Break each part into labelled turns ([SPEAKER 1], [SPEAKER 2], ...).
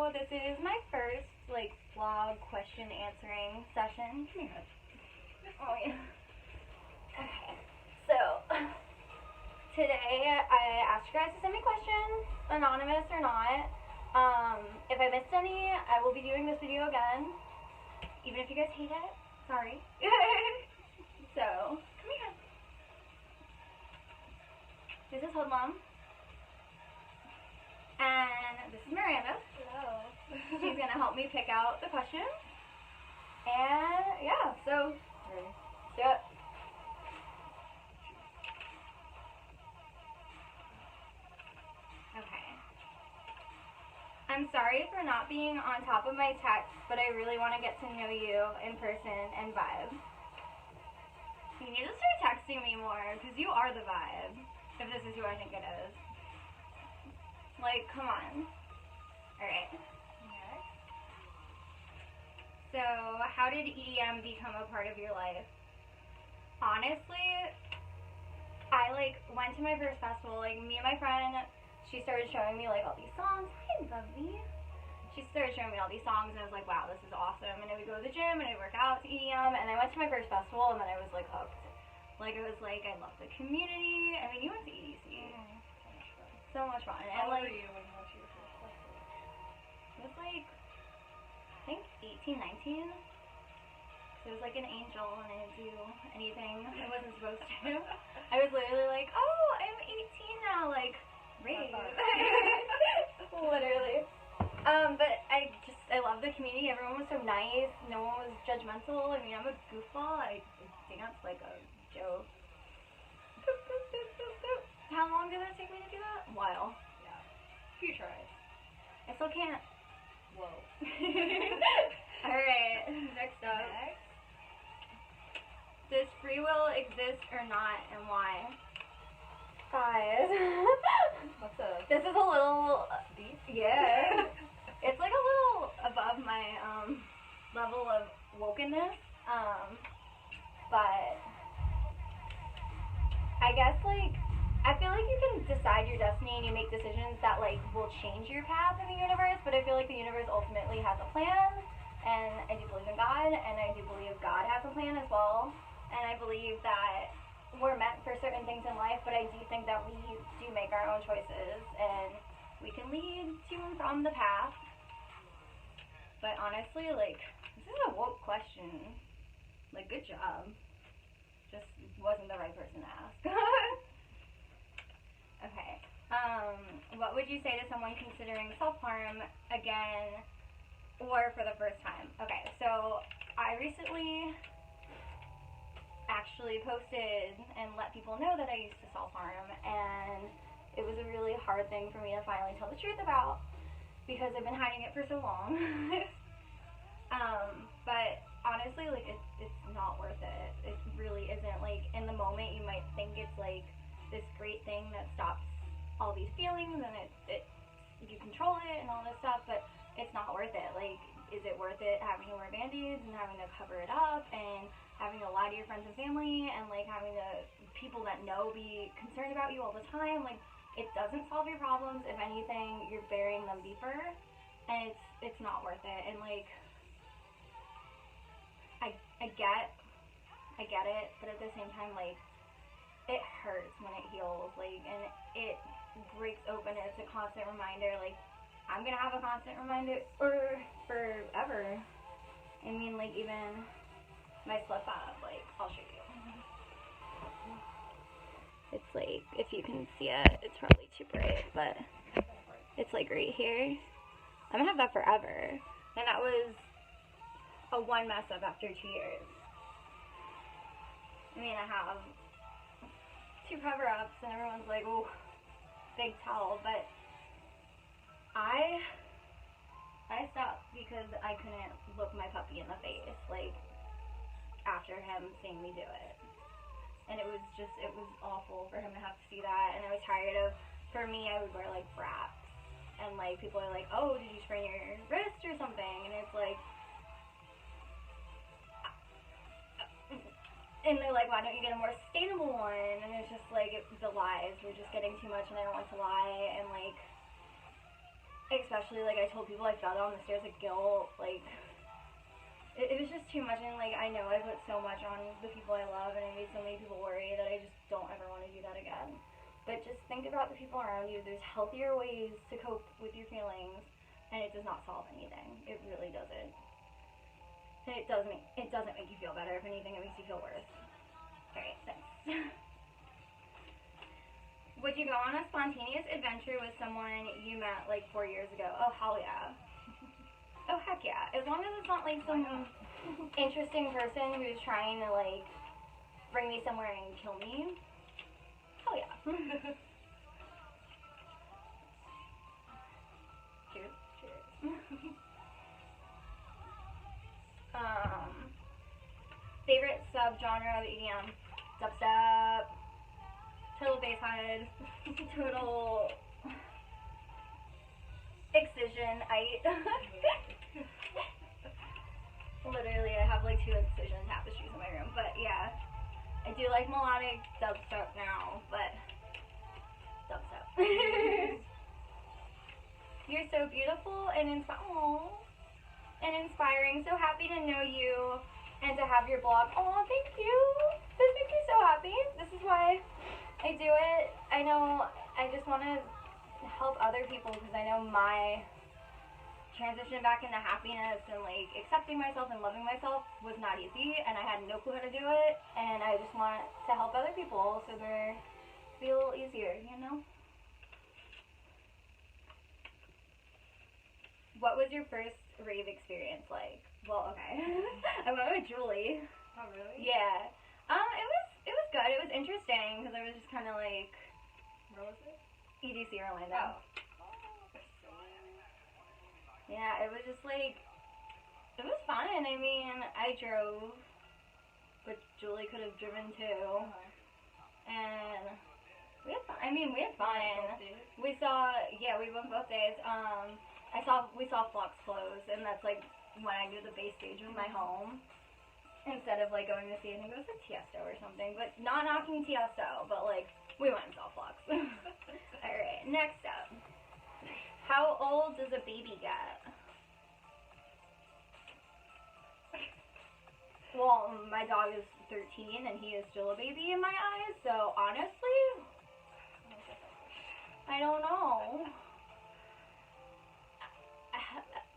[SPEAKER 1] So this is my first like vlog question answering session. Oh yeah. Okay. So today I asked you guys to send me questions, anonymous or not. If I missed any, I will be doing this video again. Even if you guys hate it, sorry. So come here. This is Hoodlum. And this is Miranda.
[SPEAKER 2] Hello.
[SPEAKER 1] She's gonna help me pick out the questions. And yeah, so let's do it. Okay. I'm sorry for not being on top of my text, but I really want to get to know you in person and vibe. You need to start texting me more, because you are the vibe, if this is who I think it is. Like, come on. Alright. So, how did EDM become a part of your life? Honestly, I, went to my first festival. Me and my friend, she started showing me, all these songs. Hi, Bubby. She started showing me all these songs, and I was like, wow, this is awesome. And I would go to the gym, and I'd work out to EDM, and I went to my first festival, and then I was, hooked. I love the community. I mean, you went to EDC. So much fun.
[SPEAKER 2] How old were you when you went to your first festival?
[SPEAKER 1] It was I think 18, 19. So it was an angel and I didn't do anything I wasn't supposed to. I was literally oh, I'm 18 now, great. Literally. But I love the community. Everyone was so nice. No one was judgmental. I mean, I'm a goofball. I dance like a joke. Boop, boop, boop, boop, boop. How long did it take me to do that? A while.
[SPEAKER 2] Yeah. Few tries.
[SPEAKER 1] I still can't.
[SPEAKER 2] Whoa.
[SPEAKER 1] Alright, next up.
[SPEAKER 2] Next.
[SPEAKER 1] Does free will exist or not, and why? Guys.
[SPEAKER 2] What's up?
[SPEAKER 1] This is a little
[SPEAKER 2] Deep?
[SPEAKER 1] Yeah. It's a little above my level of wokenness. But I guess I feel you can decide your destiny and you make decisions that will change your path in the universe, but I feel the universe ultimately has a plan, and I do believe in God, and I do believe God has a plan as well, and I believe that we're meant for certain things in life, but I do think that we do make our own choices, and we can lead to and from the path. But honestly, this is a woke question. Good job. Just wasn't the right person to ask. Okay. What would you say to someone considering self-harm again or for the first time? Okay, so I recently actually posted and let people know that I used to self-harm, and it was a really hard thing for me to finally tell the truth about because I've been hiding it for so long. But honestly, it's not worth it. It really isn't. In the moment, you might think it's this great thing that stops all these feelings and you control it and all this stuff, but it's not worth it. Is it worth it having to wear band-aids and having to cover it up and having to lie to your friends and family and having to people that know be concerned about you all the time? It doesn't solve your problems. If anything, you're burying them deeper, and it's not worth it. And I get it, but at the same time, it hurts when it heals, and it breaks open. It's a constant reminder, I'm gonna have a constant reminder forever. I mean, even my slip up, I'll show you. It's if you can see it, it's probably too bright, but it's right here. I'm gonna have that forever. And that was a one mess up after 2 years. I mean, I have 2 cover-ups, and everyone's ooh, big towel, but I stopped because I couldn't look my puppy in the face, after him seeing me do it. And it was awful for him to have to see that, and I was tired of, for me, I would wear, wraps, and, people are oh, did you sprain your wrist or something? And it's and they're why don't you get a more sustainable one? And it's just the lies were just getting too much, and I don't want to lie, and especially, like, I told people I fell down the stairs with guilt, like, it was just too much, and, like, I know I put so much on the people I love, and I made so many people worry that I just don't ever want to do that again. But just think about the people around you. There's healthier ways to cope with your feelings, and it does not solve anything. It really doesn't. And it doesn't make you feel better. If anything, it makes you feel worse. Alright, thanks. Would you go on a spontaneous adventure with someone you met, like, 4 years ago? Oh, hell yeah. Oh, heck yeah. As long as it's not, like, some interesting person who's trying to, like, bring me somewhere and kill me. Hell yeah. Cheers.
[SPEAKER 2] Cheers.
[SPEAKER 1] Favorite subgenre of EDM? Dubstep. Total bass head. Total excision. Literally, I have like 2 excision tapestries in my room, but yeah. I do like melodic dubstep now, but dubstep. You're so beautiful and inspiring. So happy to know you and to have your blog. Oh, thank you. This makes me so happy. This is why I do it. I know I just want to help other people because I know my transition back into happiness and like accepting myself and loving myself was not easy, and I had no clue how to do it, and I just want to help other people so they're be a little easier, you know? What was your first rave experience like? Well, okay. I went with Julie.
[SPEAKER 2] Oh, really?
[SPEAKER 1] Yeah. It was good. It was interesting because I was just kind of like
[SPEAKER 2] Where was it?
[SPEAKER 1] EDC Orlando.
[SPEAKER 2] Oh.
[SPEAKER 1] Yeah, it was just like, it was fun. I mean, I drove, but Julie could have driven too. And we had fun. I mean, we had fun. We saw, yeah, we went both days. We saw Flux close, and that's like when I knew the base stage was my home. Instead of like going to see, I think it was like Tiesto or something, but not knocking Tiesto, but like, we went and saw Flux. Alright, next up. How old does a baby get? Well, my dog is 13 and he is still a baby in my eyes, so honestly, I don't know.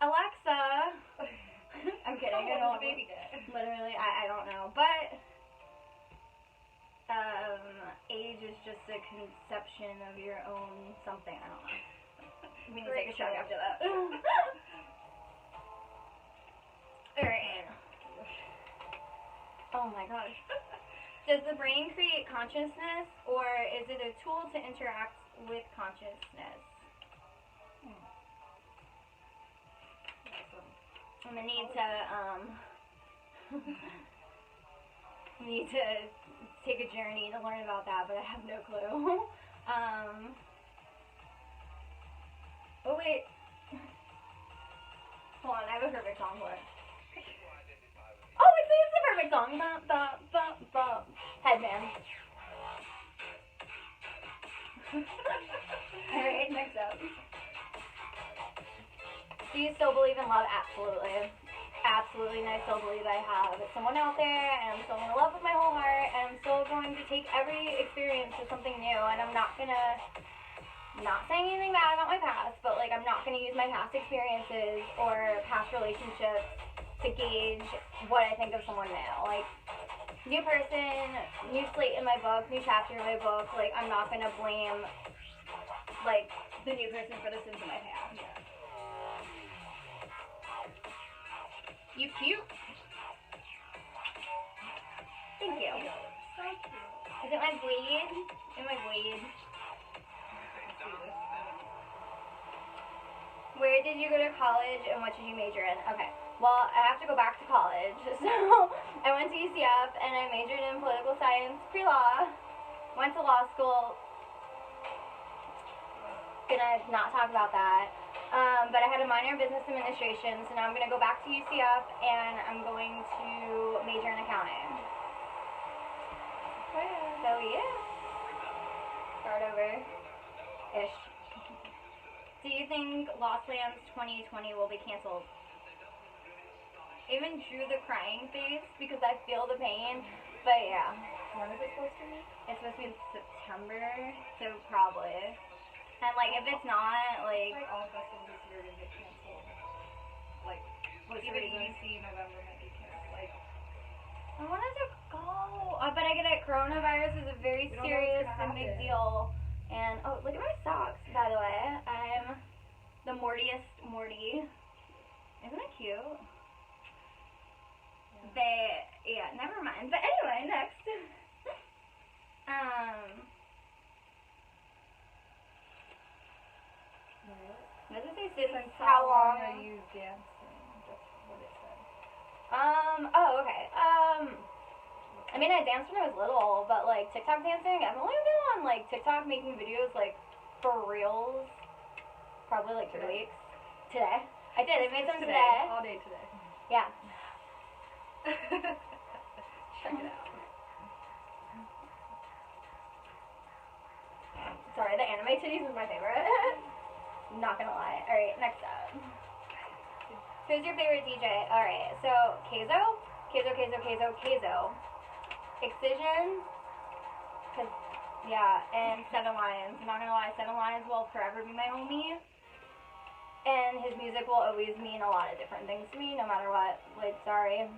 [SPEAKER 1] Alexa! I'm kidding, I don't know.
[SPEAKER 2] Baby get?
[SPEAKER 1] Literally, I don't know, but age is just a conception of your own something, I don't know. We need to take a shot after that. Alright. Oh my gosh. Does the brain create consciousness, or is it a tool to interact with consciousness? I'm gonna need to take a journey to learn about that, but I have no clue. Oh wait. Hold on, I have a perfect song for it. Oh, it's the perfect song. Bum, bum, bum, bum. Headband. Alright, next up. Do you still believe in love? Absolutely. Absolutely, and I still believe I have someone out there, and I'm still in love with my whole heart, and I'm still going to take every experience as something new, and I'm not gonna, not saying anything bad about my past, but like I'm not gonna use my past experiences or past relationships to gauge what I think of someone now. Like, new person, new slate in my book, new chapter in my book, like I'm not gonna blame like the new person for the sins of my past.
[SPEAKER 2] Yeah.
[SPEAKER 1] You cute? Thank you.
[SPEAKER 2] So cute.
[SPEAKER 1] Is it my bleed? In my bleed. Where did you go to college and what did you major in? Okay. Well, I have to go back to college. So I went to UCF and I majored in political science, pre-law. Went to law school. Gonna not talk about that. But I had a minor in business administration, so now I'm gonna go back to UCF and I'm going to major in accounting. So yeah. Start over. Ish. Do you think Lost Lands 2020 will be canceled? I even drew the crying face because I feel the pain. But yeah.
[SPEAKER 2] When is it supposed to be?
[SPEAKER 1] It's supposed to be in September, so probably. And like if it's not, like
[SPEAKER 2] Like all festivals this year are gonna get canceled. Like
[SPEAKER 1] what's the
[SPEAKER 2] even
[SPEAKER 1] reason?
[SPEAKER 2] EDC November might be canceled. Like
[SPEAKER 1] I wanted to go. But I get it, coronavirus is a very
[SPEAKER 2] We don't know
[SPEAKER 1] serious
[SPEAKER 2] what's gonna
[SPEAKER 1] and big
[SPEAKER 2] happen.
[SPEAKER 1] deal. And oh, look at my socks, by the way. I'm the Mortiest Morty. Isn't it cute? Yeah, never mind. But anyway, next. What does it say?
[SPEAKER 2] since
[SPEAKER 1] How long?
[SPEAKER 2] are you dancing? That's what it said.
[SPEAKER 1] Oh, okay. I mean, I danced when I was little, but like TikTok dancing, I've only been on like TikTok making videos like for reals, probably like 3 weeks. Today. I did. I made some today.
[SPEAKER 2] All day today.
[SPEAKER 1] Yeah.
[SPEAKER 2] Check it out.
[SPEAKER 1] Sorry, the anime titties is my favorite. Not gonna lie. Alright, next up. Who's your favorite DJ? Alright, so Keizo? Keizo. Excision. Cause, yeah, and Seven Lions. I'm not gonna lie, Seven Lions will forever be my homie. And his music will always mean a lot of different things to me, no matter what. Like, sorry.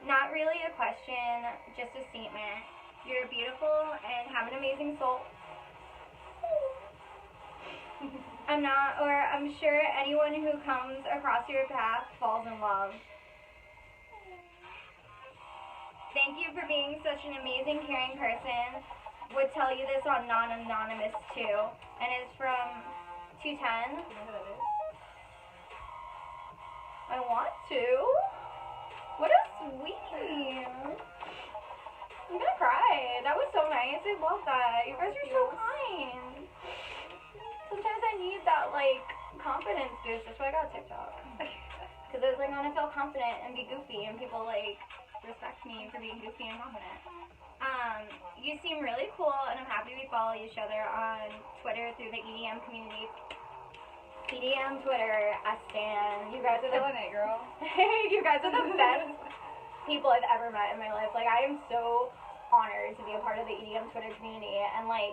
[SPEAKER 1] Not really a question, just a statement. You're beautiful and have an amazing soul. I'm sure anyone who comes across your path falls in love. Thank you for being such an amazing, caring person. Would tell you this on Non-Anonymous too. And it's from 210.
[SPEAKER 2] You know who that is?
[SPEAKER 1] I want to. What a sweetie. I'm gonna cry. That was so nice. I love that. You guys are so kind. Sometimes I need that, like, confidence boost. That's why I got TikTok. Because I was like, I want to feel confident and be goofy, and people, like, respect me for being goofy and confident. You seem really cool, and I'm happy we follow each other on Twitter through the EDM community. EDM Twitter, I stand. You guys are the
[SPEAKER 2] Killing it, girl.
[SPEAKER 1] you guys are the best people I've ever met in my life. Like, I am so honored to be a part of the EDM Twitter community, and like,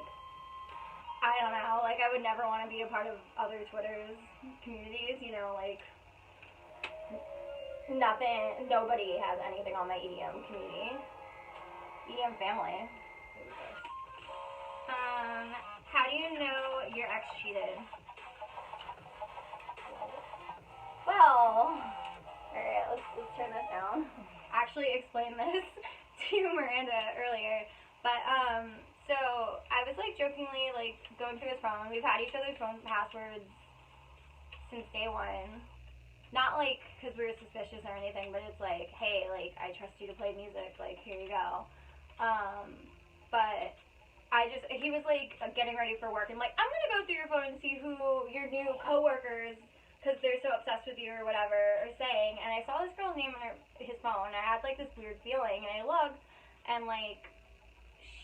[SPEAKER 1] I don't know, like, I would never want to be a part of other Twitter's communities, you know, like, nobody has anything on my EDM community. EDM family. How do you know your ex cheated? Well, alright, let's turn this down. Actually explained this to Miranda earlier, but, so I was like jokingly like going through his phone. We've had each other's phone passwords since day one. Not like because we were suspicious or anything, but it's like, hey, like I trust you to play music. Like here you go. But he was like getting ready for work and like I'm gonna go through your phone and see who your new coworkers, because they're so obsessed with you or whatever, are saying. And I saw this girl's name on his phone. And I had like this weird feeling, and I looked, and like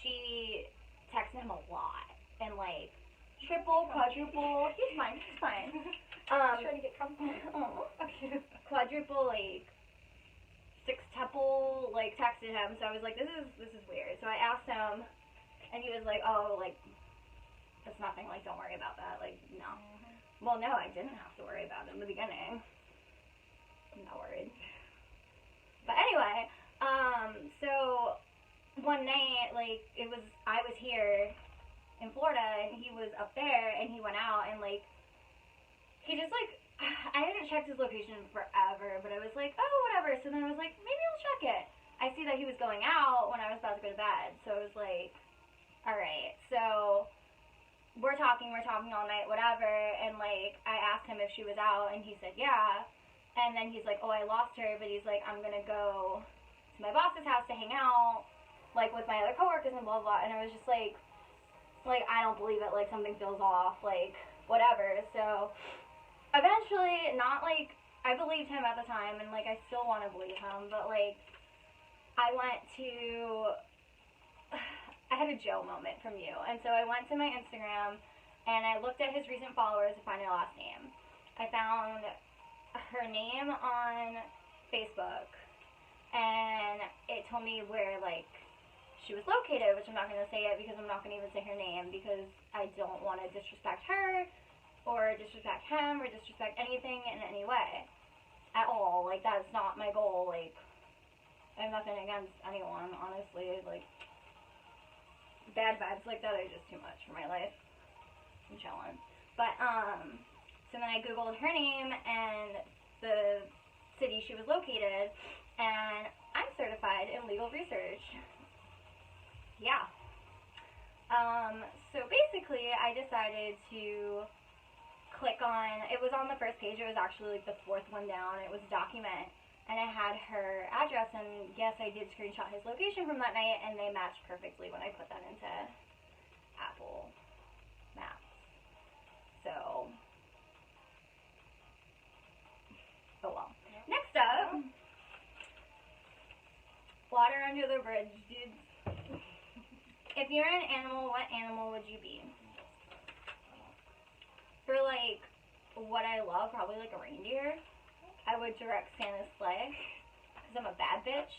[SPEAKER 1] she texted him a lot, and like triple, quadruple. He's fine.
[SPEAKER 2] Trying to get comfortable.
[SPEAKER 1] Okay. Quadruple, like sextuple, like texted him. So I was like, this is weird. So I asked him, and he was like, oh, like that's nothing. Like don't worry about that. Like no. Well, no, I didn't have to worry about it in the beginning. I'm not worried. But anyway, so one night, like, I was here in Florida, and he was up there, and he went out, and, like, he just, like, I hadn't checked his location forever, but I was like, oh, whatever, so then I was like, maybe I'll check it. I see that he was going out when I was about to go to bed, so I was like, alright, so we're talking all night, whatever, and, like, I asked him if she was out, and he said, yeah, and then he's like, oh, I lost her, but he's like, I'm gonna go to my boss's house to hang out, like, with my other coworkers and blah, blah, and I was just like, I don't believe it, like, something feels off, like, whatever, so, eventually, not, like, I believed him at the time, and, like, I still want to believe him, but, like, I went to, I had a Joe moment from you. And so I went to my Instagram and I looked at his recent followers to find her last name. I found her name on Facebook, and it told me where, like, she was located, which I'm not going to say it because I'm not going to even say her name because I don't want to disrespect her or disrespect him or disrespect anything in any way at all. Like, that's not my goal. Like, I have nothing against anyone, honestly. Like, bad vibes like that are just too much for my life. I'm chilling. But, so then I Googled her name and the city she was located, and I'm certified in legal research. Yeah. So basically, I decided to click on, it was on the first page, it was actually like the fourth one down, it was document, and it had her address, and yes, I did screenshot his location from that night, and they matched perfectly when I put that into Apple Maps. So, oh well. Next up, water under the bridge, dude. If you're an animal, what animal would you be? For, like, what I love, probably, like, a reindeer. I would direct Santa's sleigh, because I'm a bad bitch.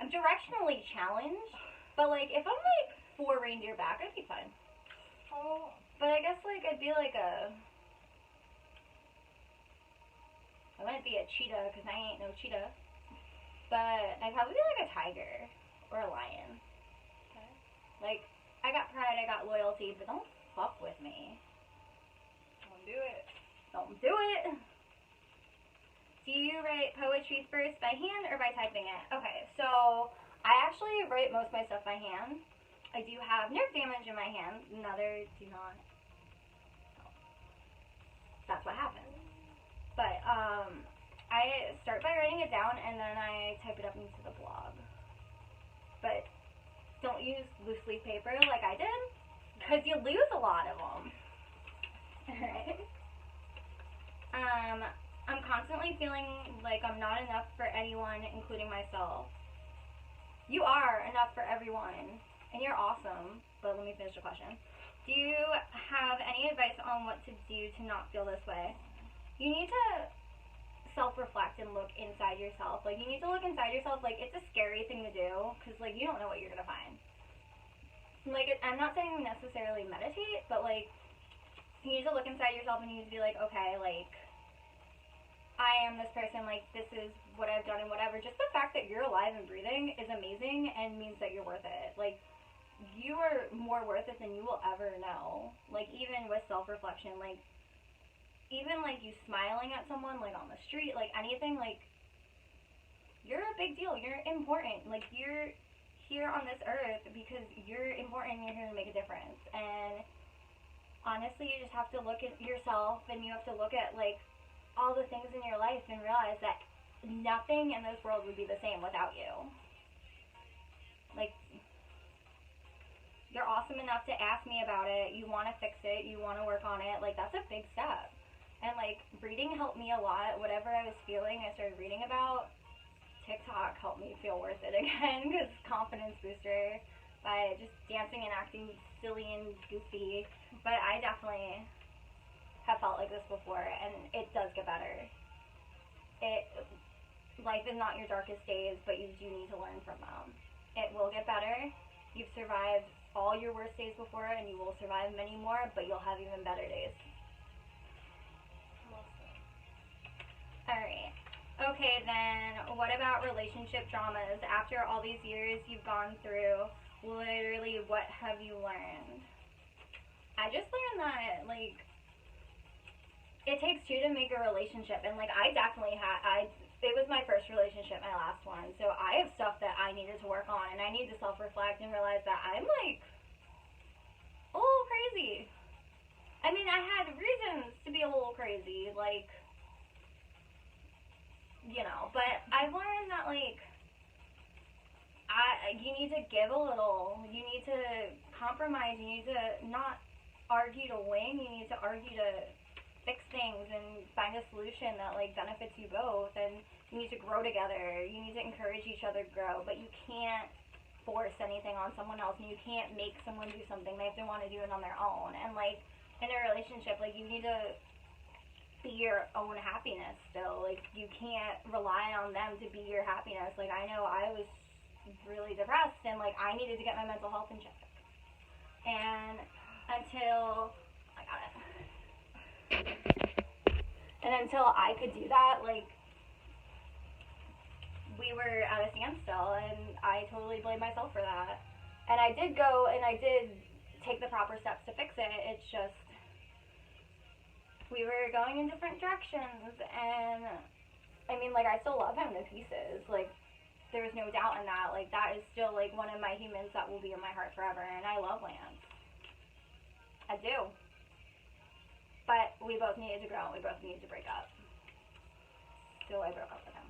[SPEAKER 1] I'm directionally challenged, but, like, if I'm, like, 4 reindeer back, I'd be fine.
[SPEAKER 2] Oh.
[SPEAKER 1] But I guess, like, I'd be, like, I wouldn't be a cheetah, because I ain't no cheetah. But I'd probably be, like, a tiger or a lion. Like, I got pride, I got loyalty, but don't fuck with me.
[SPEAKER 2] Don't do it.
[SPEAKER 1] Don't do it. Do you write poetry first by hand or by typing it? Okay, so I actually write most of my stuff by hand. I do have nerve damage in my hand. Another do not. That's what happens. But, I start by writing it down and then I type it up into the blog. But don't use loose leaf paper like I did, because you lose a lot of them. Alright. I'm constantly feeling like I'm not enough for anyone, including myself. You are enough for everyone, and you're awesome. But let me finish the question. Do you have any advice on what to do to not feel this way? You need to self-reflect and look inside yourself. Like, you need to look inside yourself. Like, it's a scary thing to do, because, like, you don't know what you're gonna find. Like, I'm not saying necessarily meditate, but, like, you need to look inside yourself and you need to be like, okay, like, I am this person, like, this is what I've done and whatever. Just the fact that you're alive and breathing is amazing and means that you're worth it. Like, you are more worth it than you will ever know. Like, even with self-reflection, like, even, like, you smiling at someone, like, on the street, like, anything, like, you're a big deal. You're important. Like, you're here on this earth because you're important and you're here to make a difference. And honestly, you just have to look at yourself and you have to look at, like, all the things in your life and realize that nothing in this world would be the same without you. Like, you're awesome enough to ask me about it. You want to fix it. You want to work on it. Like, that's a big step. And, like, reading helped me a lot. Whatever I was feeling, I started reading about. TikTok helped me feel worth it again, because confidence booster by just dancing and acting silly and goofy. But I definitely have felt like this before, and it does get better. Life is not your darkest days, but you do need to learn from them. It will get better. You've survived all your worst days before, and you will survive many more, but you'll have even better days. Alright. Okay, then, what about relationship dramas? After all these years you've gone through, literally, what have you learned? I just learned that, like, it takes two to make a relationship, and, like, I definitely it was my first relationship, my last one, so I have stuff that I needed to work on, and I need to self-reflect and realize that I'm, like, a little crazy. I mean, I had reasons to be a little crazy, like, you know, but I've learned that, like, you need to give a little, you need to compromise, you need to not argue to win, you need to argue to fix things and find a solution that, like, benefits you both, and you need to grow together, you need to encourage each other to grow, but you can't force anything on someone else, and you can't make someone do something. They have to want to do it on their own. And like in a relationship, like you need to be your own happiness still. Like you can't rely on them to be your happiness. Like I know I was really depressed, and like I needed to get my mental health in check. And until I got it. And until I could do that, like we were at a standstill, and I totally blame myself for that. And I did go and I did take the proper steps to fix it. It's just we were going in different directions, and I mean, like, I still love him to pieces. Like, there's no doubt in that. Like, that is still, like, one of my humans that will be in my heart forever, and I love Lance. I do. But we both needed to grow, and we both needed to break up. So I broke up with him.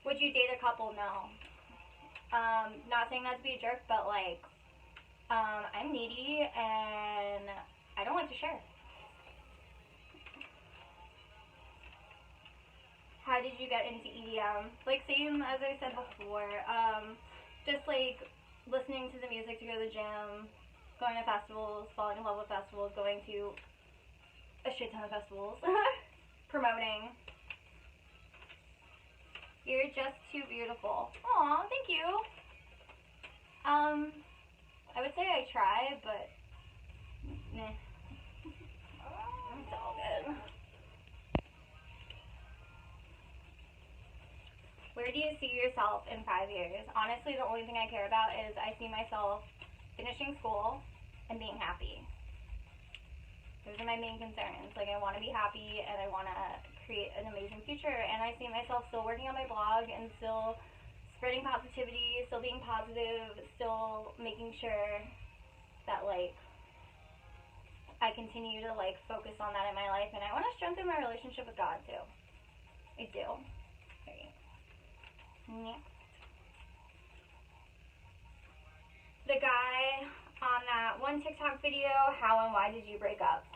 [SPEAKER 1] Would you date a couple? No. Not saying that to be a jerk, but, like, I'm needy, and I don't like to share. How did you get into EDM? Like, same as I said before, just, like, listening to the music to go to the gym, going to festivals, falling in love with festivals, going to a shit ton of festivals, promoting. You're just too beautiful. Aw, thank you. I would say I try, but meh. It's all good. Where do you see yourself in 5 years? Honestly, the only thing I care about is I see myself finishing school and being happy. Those are my main concerns. Like, I want to be happy, and I want to create an amazing future, and I see myself still working on my blog and still spreading positivity, still being positive, still making sure that, like, I continue to, like, focus on that in my life, and I want to strengthen my relationship with God, too. I do. Okay. Next. The guy on that one TikTok video, how and why did you break up?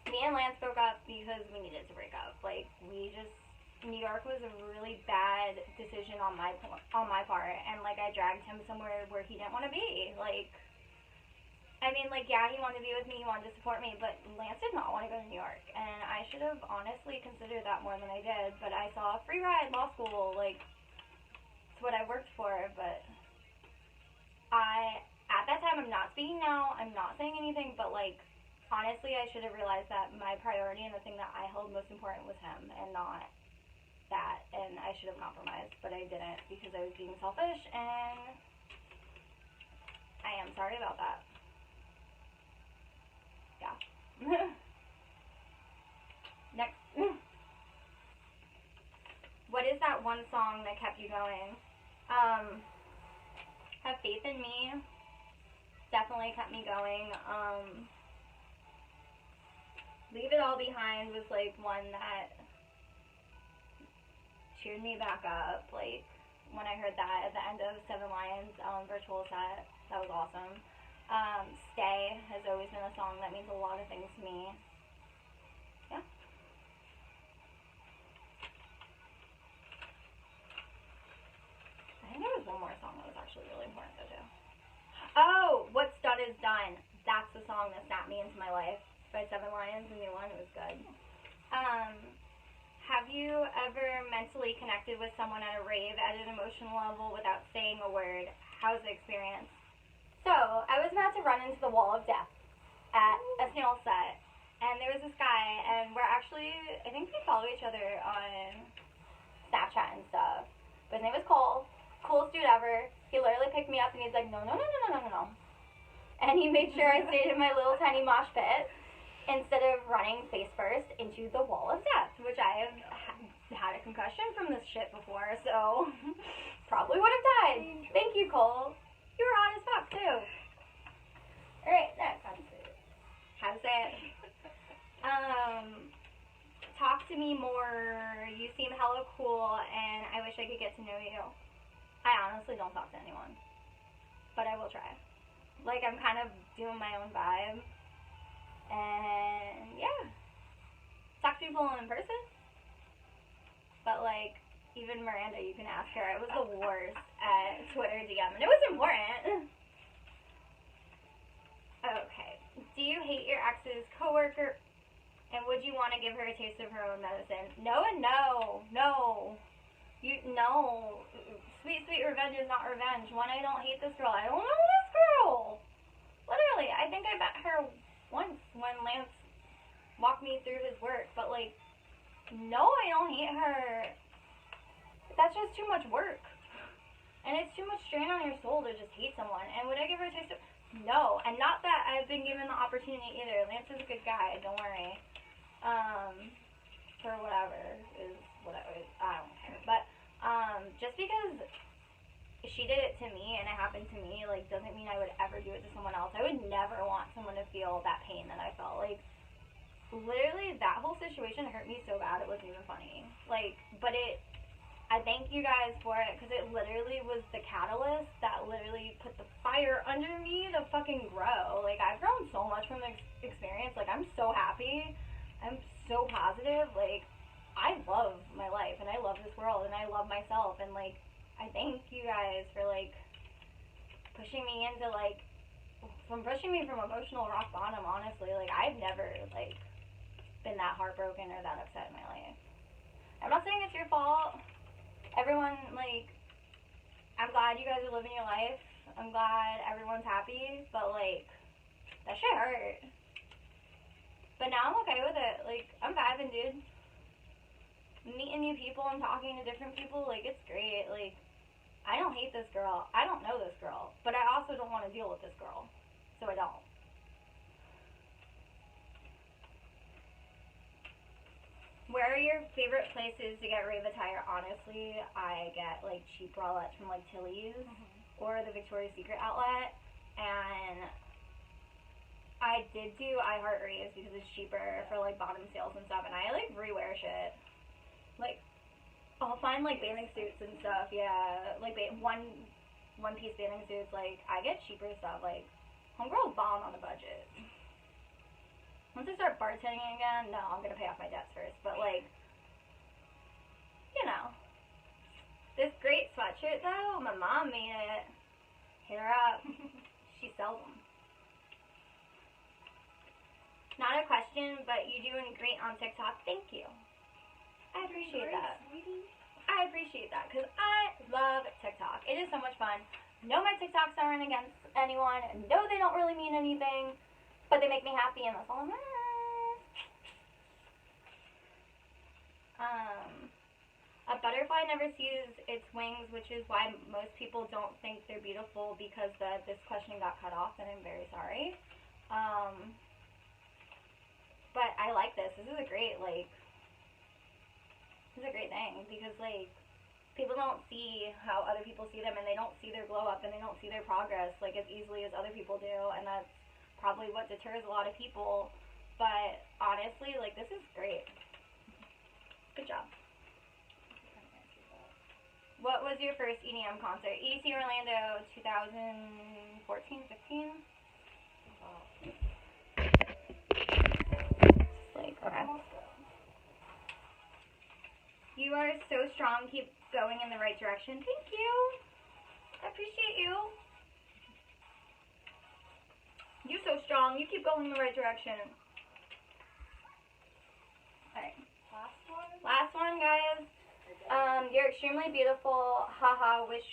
[SPEAKER 1] Me and Lance broke up because we needed to break up. Like, New York was a really bad decision on my part, and, like, I dragged him somewhere where he didn't want to be. Like, I mean, like, yeah, he wanted to be with me, he wanted to support me, but Lance did not want to go to New York, and I should have honestly considered that more than I did, but I saw free ride, law school, like, it's what I worked for, but at that time, I'm not speaking now, I'm not saying anything, but, like, honestly, I should have realized that my priority and the thing that I held most important was him, and not that, and I should have compromised, but I didn't, because I was being selfish, and I am sorry about that. Yeah. Next. What is that one song that kept you going? Have Faith in Me definitely kept me going. Leave It All Behind was, like, one that cheered me back up. Like, when I heard that at the end of Seven Lions virtual set, that was awesome. Stay has always been a song that means a lot of things to me. Yeah. I think there was one more song that was actually really important though too. Oh, What's Done Is Done. That's the song that snapped me into my life by Seven Lions, the new one. It was good. Have you ever mentally connected with someone at a rave at an emotional level without saying a word? How's the experience? So, I was about to run into the wall of death at a snail set, and there was this guy, and we're actually, I think we follow each other on Snapchat and stuff, but his name was Cole, coolest dude ever. He literally picked me up, and he's like, no, and he made sure I stayed in my little tiny mosh pit, instead of running face first into the wall of death, which I have had a concussion from this shit before, so probably would have died. Thank you, Cole. You were hot as fuck, too. Alright, next. How to say it? Talk to me more. You seem hella cool, and I wish I could get to know you. I honestly don't talk to anyone, but I will try. Like, I'm kind of doing my own vibe, and yeah. Talk to people in person. But, like, even Miranda, you can ask her. I was the worst at Twitter DM, and it was important. Okay. Do you hate your ex's coworker, and would you want to give her a taste of her own medicine? No and no. No. No. Sweet, sweet revenge is not revenge. One, I don't hate this girl. I don't know this girl. Literally, I think I met her once when Lance walked me through his work, but, like, no, I don't hate her. That's just too much work. And it's too much strain on your soul to just hate someone. And would I give her a taste of... No. And not that I've been given the opportunity either. Lance is a good guy, don't worry. For whatever is whatever. I don't care. But, just because she did it to me and it happened to me, like, doesn't mean I would ever do it to someone else. I would never want someone to feel that pain that I felt. Like, literally, that whole situation hurt me so bad it wasn't even funny. Like, but I thank you guys for it, because it literally was the catalyst that literally put the fire under me to fucking grow. Like, I've grown so much from the experience. Like, I'm so happy. I'm so positive. Like, I love my life, and I love this world, and I love myself, and, like, I thank you guys for, like, pushing me into, like, pushing me from emotional rock bottom, honestly. Like, I've never, like, been that heartbroken or that upset in my life. I'm not saying it's your fault. Everyone, like, I'm glad you guys are living your life. I'm glad everyone's happy, but, like, that shit hurt. But now I'm okay with it. Like, I'm vibing, dude. Meeting new people and talking to different people, like, it's great. Like, I don't hate this girl. I don't know this girl. But I also don't want to deal with this girl. So I don't. Where are your favorite places to get rave attire? Honestly, I get, like, cheap bralettes from, like, Tilly's or the Victoria's Secret outlet. And I did do I Heart Raves because it's cheaper for, like, bottom sales and stuff. And I, like, rewear shit. Like, I'll find, like, bathing suits and stuff, yeah. Like, one-piece bathing suits. Like, I get cheaper stuff. Like, homegirl's bomb on the budget. Once I start bartending again, no, I'm gonna pay off my debts first. But, like, you know. This great sweatshirt, though, my mom made it. Hit her up. She sells them. Not a question, but you're doing great on TikTok. Thank you. I appreciate that. I appreciate that, because I love TikTok. It is so much fun. No, my TikToks aren't against anyone. No, they don't really mean anything. But they make me happy, and that's all that matters. A butterfly never sees its wings, which is why most people don't think they're beautiful, because this question got cut off, and I'm very sorry. But I like this. This is a great, like, this is a great thing, because, like, people don't see how other people see them, and they don't see their glow up, and they don't see their progress, like, as easily as other people do, and that's probably what deters a lot of people. But honestly, like, this is great. Good job. What was your first EDM concert? EDC Orlando 2014, 15? Like, okay. You are so strong. Keep going in the right direction. Thank you. I appreciate you. You're so strong. You keep going in the right direction. Alright. Last one, guys. You're extremely beautiful. Haha, wish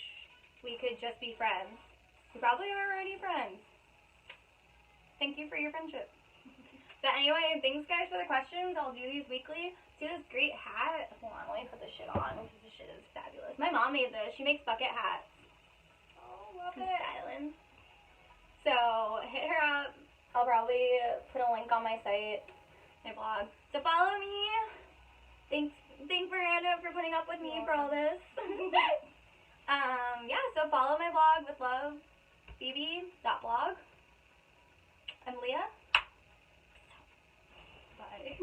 [SPEAKER 1] we could just be friends. We probably are already friends. Thank you for your friendship. But anyway, thanks, guys, for the questions. I'll do these weekly. See this great hat? Hold on, let me put this shit on, because this shit is fabulous. My mom made this. She makes bucket hats. Oh, love it. Styling. So, hit her up. I'll probably put a link on my site, my blog. So follow me. Thanks Miranda for putting up with me for all this. Yeah, so follow my blog with love, bb.blog. I'm Leah. Bye.